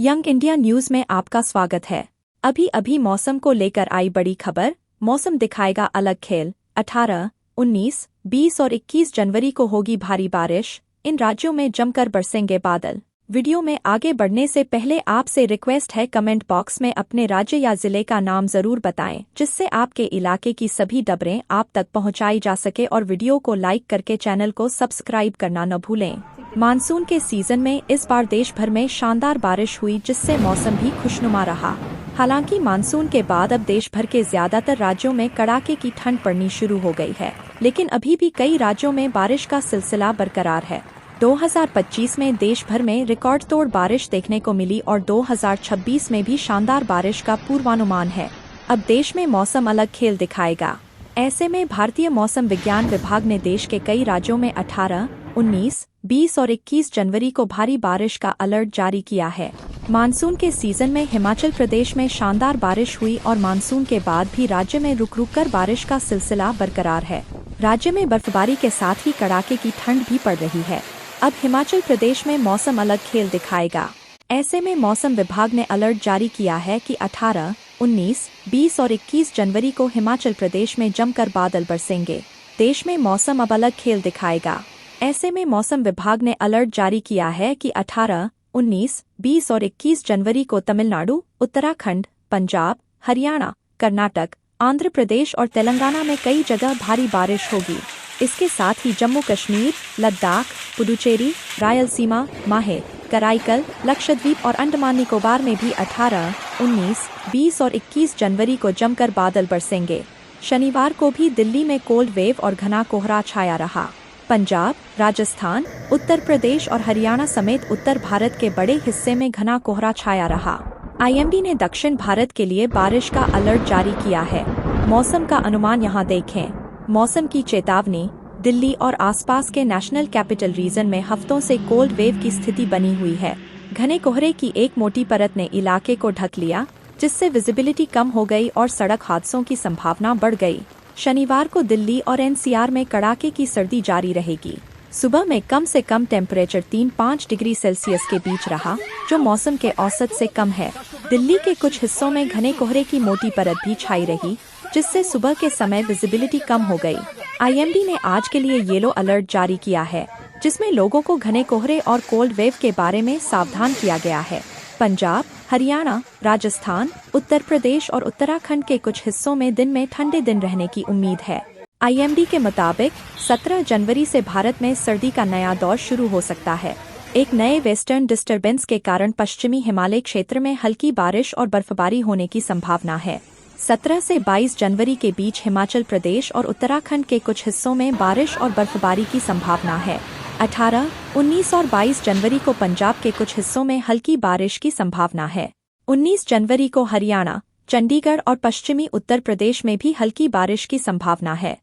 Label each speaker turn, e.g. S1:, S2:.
S1: Young India news में आपका स्वागत है। अभी अभी मौसम को लेकर आई बड़ी खबर। मौसम दिखाएगा अलग खेल। 18, 19, 20 और 21 जनवरी को होगी भारी बारिश। इन राज्यों में जमकर बरसेंगे बादल। वीडियो में आगे बढ़ने से पहले आपसे रिक्वेस्ट है, कमेंट बॉक्स में अपने राज्य या जिले का नाम जरूर बताएं, जिससे आपके इलाके की सभी खबरें आप तक पहुंचाई जा सके और वीडियो को लाइक करके चैनल को सब्सक्राइब करना न भूलें। मानसून के सीजन में इस बार देश भर में शानदार बारिश हुई, जिससे मौसम भी खुशनुमा रहा। हालांकि मानसून के बाद अब देश भर के ज्यादातर राज्यों में कड़ाके की ठंड पड़नी शुरू हो गई है, लेकिन अभी भी कई राज्यों में बारिश का सिलसिला बरकरार है। 2025 में देश भर में रिकॉर्ड तोड़ बारिश देखने को मिली और 2026 में भी शानदार बारिश का पूर्वानुमान है। अब देश में मौसम अलग खेल दिखाएगा। ऐसे में भारतीय मौसम विज्ञान विभाग ने देश के कई राज्यों में 18, 19, 20 और 21 जनवरी को भारी बारिश का अलर्ट जारी किया है। मानसून के सीजन में हिमाचल प्रदेश में शानदार बारिश हुई और मानसून के बाद भी राज्य में रुक रुक कर बारिश का सिलसिला बरकरार है। राज्य में बर्फबारी के साथ ही कड़ाके की ठंड भी पड़ रही है। अब हिमाचल प्रदेश में मौसम अलग खेल दिखाएगा। ऐसे में मौसम विभाग ने अलर्ट जारी किया है कि 18, 19, 20 और 21 जनवरी को हिमाचल प्रदेश में जमकर बादल बरसेंगे। देश में मौसम अब अलग खेल दिखाएगा। ऐसे में मौसम विभाग ने अलर्ट जारी किया है कि 18, 19, 20 और 21 जनवरी को तमिलनाडु, उत्तराखंड, पंजाब, हरियाणा, कर्नाटक, आंध्र प्रदेश और तेलंगाना में कई जगह भारी बारिश होगी। इसके साथ ही जम्मू कश्मीर, लद्दाख, पुडुचेरी, रायलसीमा, माहे, कराईकल, लक्षद्वीप और अंडमान निकोबार में भी 18, 19, 20 और 21 जनवरी को जमकर बादल बरसेंगे। शनिवार को भी दिल्ली में कोल्ड वेव और घना कोहरा छाया रहा। पंजाब, राजस्थान, उत्तर प्रदेश और हरियाणा समेत उत्तर भारत के बड़े हिस्से में घना कोहरा छाया रहा। आईएमडी ने दक्षिण भारत के लिए बारिश का अलर्ट जारी किया है। मौसम का अनुमान यहाँ देखें। मौसम की चेतावनी। दिल्ली और आसपास के नेशनल कैपिटल रीजन में हफ्तों से कोल्ड वेव की स्थिति बनी हुई है। घने कोहरे की एक मोटी परत ने इलाके को ढक लिया, जिससे विजिबिलिटी कम हो गई और सड़क हादसों की संभावना बढ़ गई। शनिवार को दिल्ली और एनसीआर में कड़ाके की सर्दी जारी रहेगी। सुबह में कम से कम टेम्परेचर 3-5 डिग्री सेल्सियस के बीच रहा, जो मौसम के औसत से कम है। दिल्ली के कुछ हिस्सों में घने कोहरे की मोटी परत भी छाई रही, जिससे सुबह के समय विजिबिलिटी कम हो गई। आईएमडी ने आज के लिए येलो अलर्ट जारी किया है, जिसमें लोगों को घने कोहरे और कोल्ड वेव के बारे में सावधान किया गया है। पंजाब, हरियाणा, राजस्थान, उत्तर प्रदेश और उत्तराखंड के कुछ हिस्सों में दिन में ठंडे दिन रहने की उम्मीद है। आईएमडी के मुताबिक 17 जनवरी से भारत में सर्दी का नया दौर शुरू हो सकता है। एक नए वेस्टर्न डिस्टर्बेंस के कारण पश्चिमी हिमालय क्षेत्र में हल्की बारिश और बर्फबारी होने की संभावना है। 17 से 22 जनवरी के बीच हिमाचल प्रदेश और उत्तराखंड के कुछ हिस्सों में बारिश और बर्फबारी की संभावना है। 18, 19 और 22 जनवरी को पंजाब के कुछ हिस्सों में हल्की बारिश की संभावना है। 19 जनवरी को हरियाणा, चंडीगढ़ और पश्चिमी उत्तर प्रदेश में भी हल्की बारिश की संभावना है।